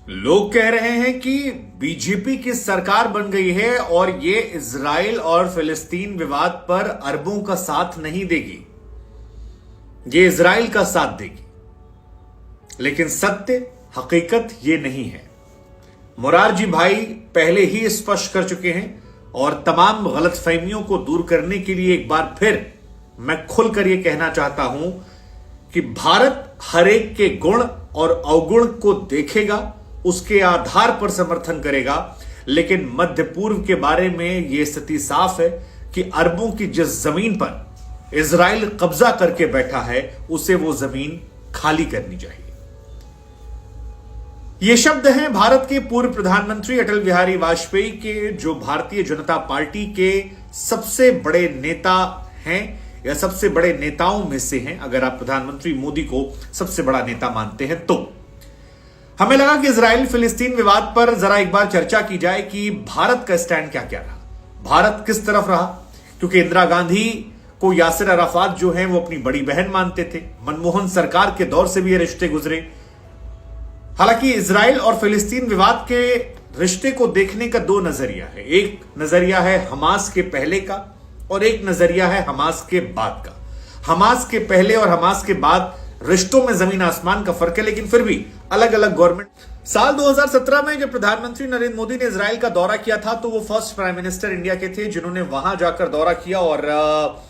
लोग कह रहे हैं कि बीजेपी की सरकार बन गई है और ये इजराइल और फिलिस्तीन विवाद पर अरबों का साथ नहीं देगी, ये इजराइल का साथ देगी। लेकिन सत्य हकीकत ये नहीं है। मुरारजी भाई पहले ही स्पष्ट कर चुके हैं और तमाम गलतफहमियों को दूर करने के लिए एक बार फिर मैं खुलकर यह कहना चाहता हूं कि भारत हर एक के गुण और अवगुण को देखेगा, उसके आधार पर समर्थन करेगा। लेकिन मध्य पूर्व के बारे में यह स्थिति साफ है कि अरबों की जिस जमीन पर इजराइल कब्जा करके बैठा है उसे वो जमीन खाली करनी चाहिए। ये शब्द हैं भारत के पूर्व प्रधानमंत्री अटल बिहारी वाजपेयी के, जो भारतीय जनता पार्टी के सबसे बड़े नेता हैं या सबसे बड़े नेताओं में से हैं। अगर आप प्रधानमंत्री मोदी को सबसे बड़ा नेता मानते हैं तो हमें लगा कि इजराइल फिलिस्तीन विवाद पर जरा एक बार चर्चा की जाए कि भारत का स्टैंड क्या क्या रहा, भारत किस तरफ रहा। क्योंकि इंदिरा गांधी को यासिर अराफात जो हैं वो अपनी बड़ी बहन मानते थे, मनमोहन सरकार के दौर से भी ये रिश्ते गुजरे। हालांकि इजराइल और फिलिस्तीन विवाद के रिश्ते को देखने का दो नजरिया है। एक नजरिया है हमास के पहले का और एक नजरिया है हमास के बाद का। हमास के पहले और हमास के बाद रिश्तों में जमीन आसमान का फर्क है, लेकिन फिर भी अलग अलग गवर्नमेंट। साल 2017 में जब प्रधानमंत्री नरेंद्र मोदी ने इजराइल का दौरा किया था तो वो फर्स्ट प्राइम मिनिस्टर इंडिया के थे जिन्होंने वहां जाकर दौरा किया और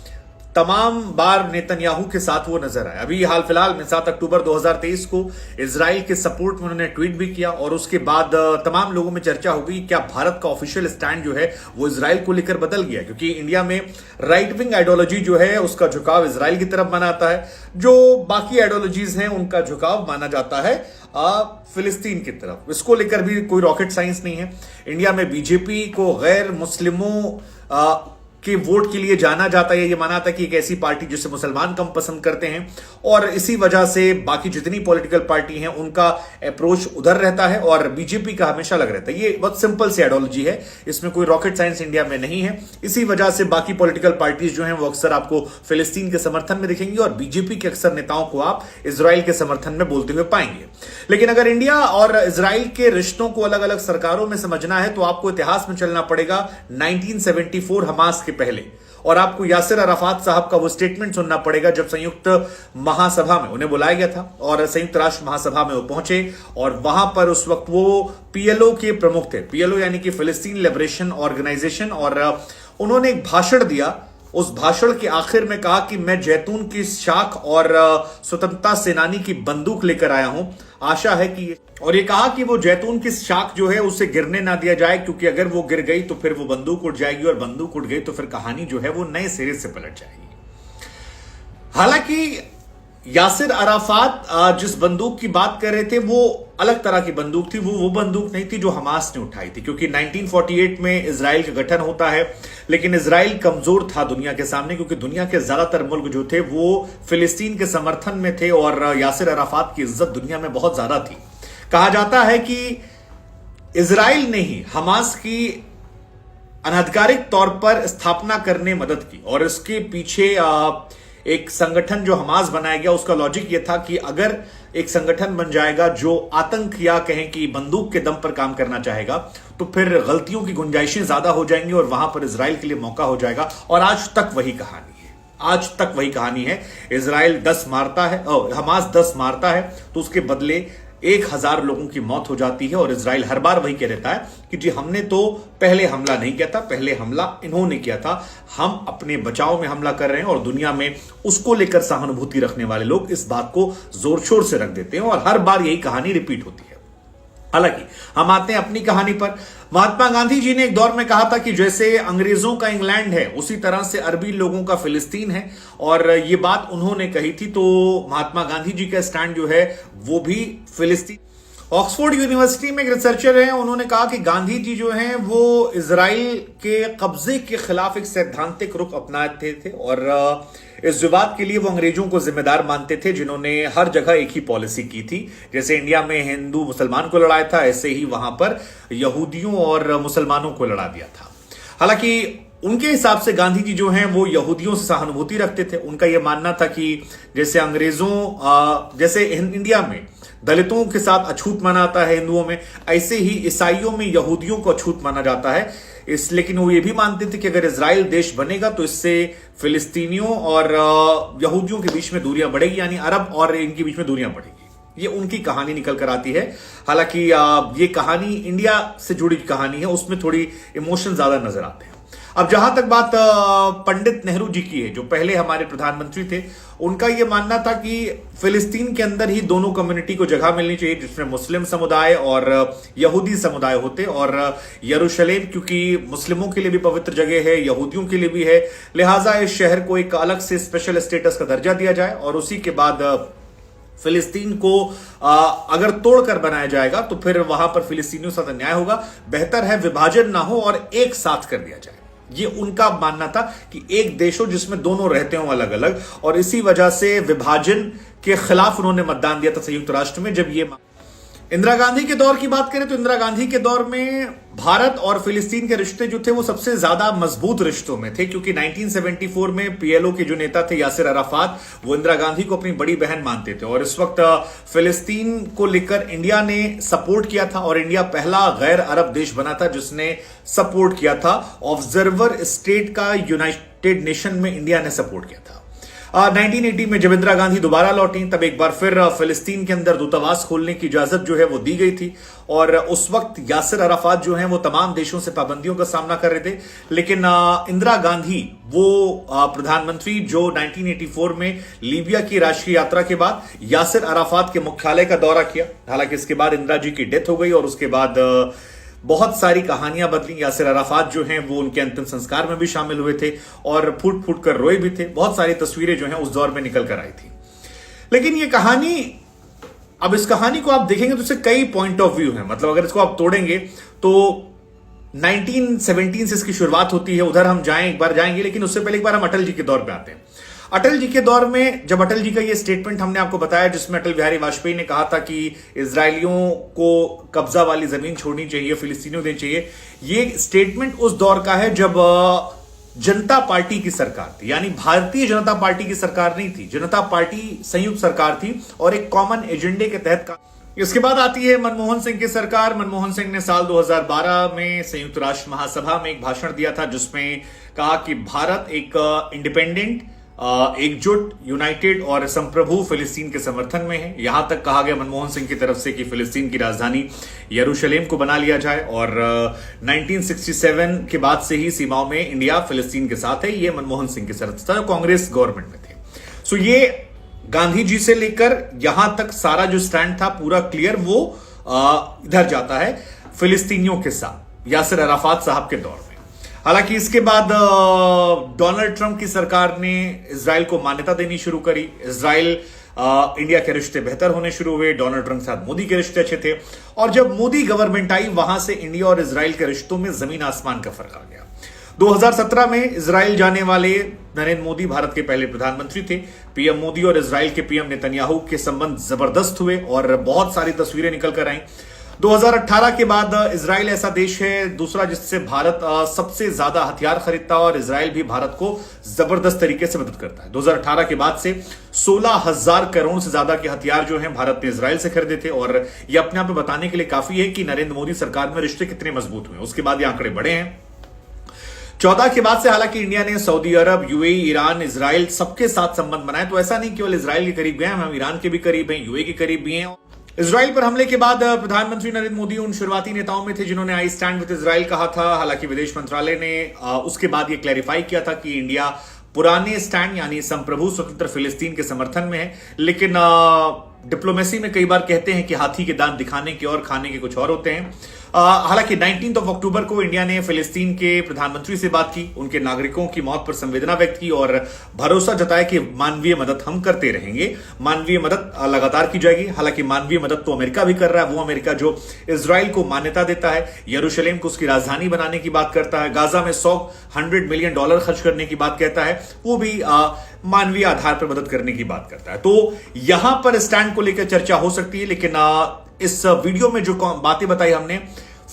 तमाम बार नेतन्याहू के साथ वो नजर आए। अभी हाल फिलहाल में 7 अक्टूबर 2023 को इजराइल के सपोर्ट में उन्होंने ट्वीट भी किया और उसके बाद तमाम लोगों में चर्चा हो गई क्या भारत का ऑफिशियल स्टैंड जो है वो इजराइल को लेकर बदल गया। क्योंकि इंडिया में राइट विंग आइडियोलॉजी जो है उसका झुकाव इजराइल की तरफ माना जाता है, जो बाकी आइडियोलॉजीज हैं उनका झुकाव माना जाता है फिलिस्तीन की तरफ। इसको लेकर भी कोई रॉकेट साइंस नहीं है। इंडिया में बीजेपी को गैर मुस्लिमों के वोट के लिए जाना जाता है। ये माना जाता है कि एक ऐसी पार्टी जिसे मुसलमान कम पसंद करते हैं और इसी वजह से बाकी जितनी पॉलिटिकल पार्टी हैं उनका अप्रोच उधर रहता है और बीजेपी का हमेशा अलग रहता है। ये बहुत सिंपल सी आइडियोलॉजी है, इसमें कोई रॉकेट साइंस इंडिया में नहीं है। इसी वजह से बाकी पॉलिटिकल पार्टीज जो हैं वो अक्सर आपको फिलिस्तीन के समर्थन में दिखेंगी और बीजेपी के अक्सर नेताओं को आप इजराइल के समर्थन में बोलते हुए पाएंगे। लेकिन अगर इंडिया और इजराइल के रिश्तों को अलग अलग सरकारों में समझना है तो आपको इतिहास में चलना पड़ेगा 1974 हमास के पहले, और आपको यासिर अराफात साहब का वो स्टेटमेंट सुनना पड़ेगा जब संयुक्त महासभा में उन्हें बुलाया गया था और संयुक्त राष्ट्र महासभा में वो पहुंचे और वहां पर उस वक्त वो पीएलओ के प्रमुख थे, पीएलओ यानी कि फिलिस्तीन लिबरेशन ऑर्गेनाइजेशन, और उन्होंने एक भाषण दिया। उस भाषण के आखिर में कहा कि मैं जैतून की शाख और स्वतंत्रता सेनानी की बंदूक लेकर आया हूं, आशा है कि, और ये कहा कि वो जैतून की शाख जो है उसे गिरने ना दिया जाए क्योंकि अगर वो गिर गई तो फिर वो बंदूक उठ जाएगी और बंदूक उठ गई तो फिर कहानी जो है वो नए सिरे से पलट जाएगी। हालांकि यासिर अराफात जिस बंदूक की बात कर रहे थे वो अलग तरह की बंदूक थी। वो बंदूक नहीं थी जो हमास ने उठाई थी, क्योंकि 1948 में इजराइल का गठन होता है लेकिन इजराइल कमजोर था दुनिया के सामने, क्योंकि दुनिया के ज्यादातर मुल्क जो थे वो फिलिस्तीन के समर्थन में थे और यासिर अराफात की इज्जत दुनिया में बहुत ज्यादा थी। कहा जाता है कि इजराइल ने ही हमास की अनधिकारिक तौर पर स्थापना करने मदद की और इसके पीछे एक संगठन जो हमास बनाया गया उसका लॉजिक यह था कि अगर एक संगठन बन जाएगा जो आतंक या कहें कि बंदूक के दम पर काम करना चाहेगा तो फिर गलतियों की गुंजाइशें ज्यादा हो जाएंगी और वहां पर इजराइल के लिए मौका हो जाएगा। और आज तक वही कहानी है, आज तक वही कहानी है। इजराइल 10 मारता है, हमास 10 मारता है तो उसके बदले 1000 लोगों की मौत हो जाती है और इजराइल हर बार वही कह रहता है कि जी हमने तो पहले हमला नहीं किया था, पहले हमला इन्होंने किया था, हम अपने बचाव में हमला कर रहे हैं। और दुनिया में उसको लेकर सहानुभूति रखने वाले लोग इस बात को जोर शोर से रख देते हैं और हर बार यही कहानी रिपीट होती है। हालांकि हम आते हैं अपनी कहानी पर। महात्मा गांधी जी ने एक दौर में कहा था कि जैसे अंग्रेजों का इंग्लैंड है उसी तरह से अरबी लोगों का फिलिस्तीन है, और ये बात उन्होंने कही थी। तो महात्मा गांधी जी का स्टैंड जो है वो भी फिलिस्तीन। ऑक्सफोर्ड यूनिवर्सिटी में एक रिसर्चर हैं, उन्होंने कहा कि गांधी जी जो हैं वो इजराइल के कब्जे के खिलाफ एक सैद्धांतिक रुख अपनाते थे और इस विवाद के लिए वो अंग्रेजों को जिम्मेदार मानते थे जिन्होंने हर जगह एक ही पॉलिसी की थी। जैसे इंडिया में हिंदू मुसलमान को लड़ाया था, ऐसे ही वहां पर यहूदियों और मुसलमानों को लड़ा दिया था। हालांकि उनके हिसाब से गांधी जी जो हैं वो यहूदियों से सहानुभूति रखते थे। उनका यह मानना था कि जैसे अंग्रेजों जैसे इंडिया में दलितों के साथ अछूत माना जाता है हिंदुओं में, ऐसे ही ईसाइयों में यहूदियों को अछूत माना जाता है। लेकिन वो ये भी मानते थे कि अगर इजराइल देश बनेगा तो इससे फिलिस्तीनियों और यहूदियों के बीच में दूरियां बढ़ेगी, यानी अरब और इनके बीच में दूरियां बढ़ेगी। ये उनकी कहानी निकल कर आती है। हालांकि ये कहानी इंडिया से जुड़ी कहानी है, उसमें थोड़ी इमोशन ज्यादा नजर आते हैं। अब जहां तक बात पंडित नेहरू जी की है, जो पहले हमारे प्रधानमंत्री थे, उनका यह मानना था कि फिलिस्तीन के अंदर ही दोनों कम्युनिटी को जगह मिलनी चाहिए, जिसमें मुस्लिम समुदाय और यहूदी समुदाय होते, और यरूशलेम क्योंकि मुस्लिमों के लिए भी पवित्र जगह है, यहूदियों के लिए भी है, लिहाजा इस शहर को एक अलग से स्पेशल स्टेटस का दर्जा दिया जाए, और उसी के बाद फिलिस्तीन को अगर तोड़कर बनाया जाएगा तो फिर वहां पर फिलिस्तीनियों के साथ अन्याय होगा, बेहतर है विभाजन ना हो और एक साथ कर दिया जाए। ये उनका मानना था कि एक देश हो जिसमें दोनों रहते हो अलग अलग, और इसी वजह से विभाजन के खिलाफ उन्होंने मतदान दिया था संयुक्त राष्ट्र में। जब ये इंदिरा गांधी के दौर की बात करें तो इंदिरा गांधी के दौर में भारत और फिलिस्तीन के रिश्ते जो थे वो सबसे ज्यादा मजबूत रिश्तों में थे, क्योंकि 1974 में पीएलओ के जो नेता थे यासिर अराफात, वो इंदिरा गांधी को अपनी बड़ी बहन मानते थे, और इस वक्त फिलिस्तीन को लेकर इंडिया ने सपोर्ट किया था, और इंडिया पहला गैर अरब देश बना था जिसने सपोर्ट किया था। ऑब्जर्वर स्टेट का यूनाइटेड नेशन में इंडिया ने सपोर्ट किया था। 1980 में जब इंदिरा गांधी दोबारा लौटी, तब एक बार फिर फिलिस्तीन के अंदर दूतावास खोलने की इजाजत जो है वो दी गई थी, और उस वक्त यासिर अराफात जो हैं वो तमाम देशों से पाबंदियों का सामना कर रहे थे। लेकिन इंदिरा गांधी वो प्रधानमंत्री जो 1984 में लीबिया की राष्ट्रीय यात्रा के बाद यासिर अराफात के मुख्यालय का दौरा किया। हालांकि इसके बाद इंदिरा जी की डेथ हो गई, और उसके बाद बहुत सारी कहानियां बदली। यासिर अराफात जो हैं वो उनके अंतिम संस्कार में भी शामिल हुए थे, और फूट फूट कर रोए भी थे। बहुत सारी तस्वीरें जो हैं उस दौर में निकल कर आई थी। लेकिन ये कहानी, अब इस कहानी को आप देखेंगे तो इससे कई पॉइंट ऑफ व्यू हैं। मतलब अगर इसको आप तोड़ेंगे तो 1917 से इसकी शुरुआत होती है, उधर हम एक बार जाएंगे, लेकिन उससे पहले एक बार हम अटल जी के दौर पे आते हैं। अटल जी के दौर में जब अटल जी का ये स्टेटमेंट हमने आपको बताया, जिसमें अटल बिहारी वाजपेयी ने कहा था कि इजरायलियों को कब्जा वाली जमीन छोड़नी चाहिए, फिलिस्तीनियों देनी चाहिए, ये स्टेटमेंट उस दौर का है जब जनता पार्टी की सरकार थी, यानी भारतीय जनता पार्टी की सरकार नहीं थी, जनता पार्टी संयुक्त सरकार थी, और एक कॉमन एजेंडे के तहत। इसके बाद आती है मनमोहन सिंह की सरकार। मनमोहन सिंह ने साल 2012 में संयुक्त राष्ट्र महासभा में एक भाषण दिया था, जिसमें कहा कि भारत एक इंडिपेंडेंट, एकजुट, यूनाइटेड और संप्रभु फिलिस्तीन के समर्थन में है। यहां तक कहा गया मनमोहन सिंह की तरफ से कि फिलिस्तीन की राजधानी यरूशलेम को बना लिया जाए, और 1967 के बाद से ही सीमाओं में इंडिया फिलिस्तीन के साथ है। ये मनमोहन सिंह की शर्त था, कांग्रेस गवर्नमेंट में थे। सो ये गांधी जी से लेकर यहां तक सारा जो स्टैंड था पूरा क्लियर, वो इधर जाता है फिलिस्तीनियों के साथ यासिर अराफात साहब के दौर में। हालांकि इसके बाद डोनाल्ड ट्रंप की सरकार ने इजराइल को मान्यता देनी शुरू करी। इजराइल इंडिया के रिश्ते बेहतर होने शुरू हुए। डोनाल्ड ट्रंप के साथ मोदी के रिश्ते अच्छे थे, और जब मोदी गवर्नमेंट आई वहां से इंडिया और इजराइल के रिश्तों में जमीन आसमान का फर्क आ गया। 2017 में इजराइल जाने वाले नरेंद्र मोदी भारत के पहले प्रधानमंत्री थे। पीएम मोदी और इजराइल के पीएम नेतन्याहू के संबंध जबरदस्त हुए, और बहुत सारी तस्वीरें निकल कर आई। 2018 के बाद इजराइल ऐसा देश है दूसरा जिससे भारत सबसे ज्यादा हथियार खरीदता है, और इजराइल भी भारत को जबरदस्त तरीके से मदद करता है। 2018 के बाद से 16,000 करोड़ से ज्यादा के हथियार जो हैं भारत ने इजराइल से खरीदे थे, और यह अपने आप में बताने के लिए काफी है कि नरेंद्र मोदी सरकार में रिश्ते कितने मजबूत हुए। उसके बाद ये आंकड़े बढ़े हैं। 14 के बाद से हालांकि इंडिया ने सऊदी अरब, यूएई, ईरान, इजराइल सबके साथ संबंध बनाए। तो ऐसा नहीं केवल इजराइल के करीब गए, हम ईरान के भी करीब हैं, यूएई के करीब भी हैं। इजराइल पर हमले के बाद प्रधानमंत्री नरेंद्र मोदी उन शुरुआती नेताओं में थे जिन्होंने आई स्टैंड विद इजराइल कहा था। हालांकि विदेश मंत्रालय ने उसके बाद यह क्लैरिफाई किया था कि इंडिया पुराने स्टैंड यानी संप्रभु स्वतंत्र फिलिस्तीन के समर्थन में है। लेकिन डिप्लोमेसी में कई बार कहते हैं कि हाथी के दांत दिखाने के और खाने के कुछ और होते हैं। हालांकि 19 अक्टूबर को इंडिया ने फिलिस्तीन के प्रधानमंत्री से बात की, उनके नागरिकों की मौत पर संवेदना व्यक्त की और भरोसा जताया कि मानवीय मदद हम करते रहेंगे, मानवीय मदद लगातार की जाएगी। हालांकि मानवीय मदद तो अमेरिका भी कर रहा है, वो अमेरिका जो इजराइल को मान्यता देता है, यरूशलेम को उसकी राजधानी बनाने की बात करता है, गाजा में $100 मिलियन खर्च करने की बात कहता है, वो भी मानवीय आधार पर मदद करने की बात करता है। तो यहां पर स्टैंड को लेकर चर्चा हो सकती है। लेकिन इस वीडियो में जो बातें बताई हमने,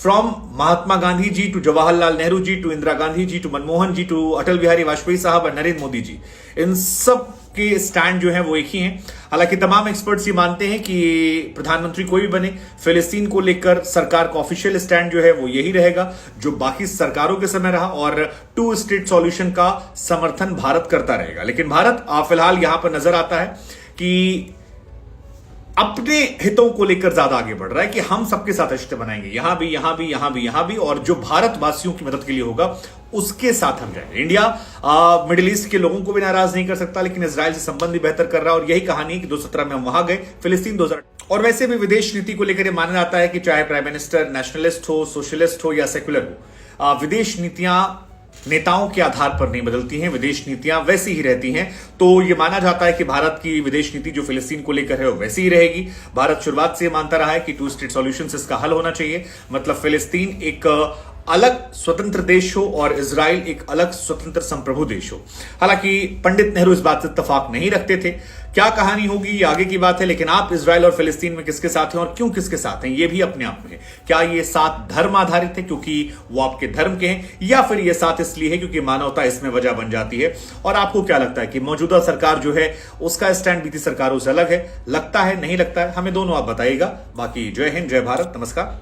from Mahatma Gandhi ji to Jawaharlal Nehru ji to Indira Gandhi ji to Manmohan ji to Atal Bihari Vajpayee sahab और नरेंद्र मोदी जी, इन सब के स्टैंड जो है वो एक ही हैं। हालांकि तमाम एक्सपर्ट्स ये मानते हैं कि प्रधानमंत्री कोई भी बने, फिलिस्तीन को लेकर सरकार का ऑफिशियल स्टैंड जो है वो यही रहेगा जो बाकी सरकारों के समय रहा, और 2 स्टेट सॉल्यूशन का समर्थन भारत करता रहेगा। लेकिन भारत फिलहाल यहां पर नजर आता है कि अपने हितों को लेकर ज्यादा आगे बढ़ रहा है कि हम सबके साथ रिश्ते बनाएंगे, यहां भी, यहां भी, यहां भी, यहां भी, और जो भारतवासियों की मदद के लिए होगा उसके साथ हम जाएंगे। इंडिया मिडिल ईस्ट के लोगों को भी नाराज नहीं कर सकता, लेकिन इजराइल से संबंध भी बेहतर कर रहा है, और यही कहानी कि 2017 में हम वहां गए, फिलिस्तीन 2008। और वैसे भी विदेश नीति को लेकर यह माना जाता है कि चाहे प्राइम मिनिस्टर नेशनलिस्ट हो, सोशलिस्ट हो या सेक्युलर हो, विदेश नीतियां नेताओं के आधार पर नहीं बदलती हैं, विदेश नीतियां वैसी ही रहती हैं। तो यह माना जाता है कि भारत की विदेश नीति जो फिलिस्तीन को लेकर है वो वैसी ही रहेगी। भारत शुरुआत से मानता रहा है कि 2 स्टेट सॉल्यूशन से इसका हल होना चाहिए, मतलब फिलिस्तीन एक अलग स्वतंत्र देश हो और इजराइल एक अलग स्वतंत्र संप्रभु देश हो। हालांकि पंडित नेहरू इस बात से इत्तेफाक नहीं रखते थे। क्या कहानी होगी ये आगे की बात है, लेकिन आप इजराइल और फिलिस्तीन में किसके साथ हैं और क्यों किसके साथ हैं ये भी अपने आप में है। क्या ये साथ धर्म आधारित है क्योंकि वो आपके धर्म के हैं, या फिर ये साथ इसलिए है क्योंकि मानवता इसमें वजह बन जाती है? और आपको क्या लगता है कि मौजूदा सरकार जो है उसका स्टैंड बीती सरकारों से अलग है? लगता है, नहीं लगता है? हमें दोनों आप बताइएगा। बाकी जय हिंद, जय भारत, नमस्कार।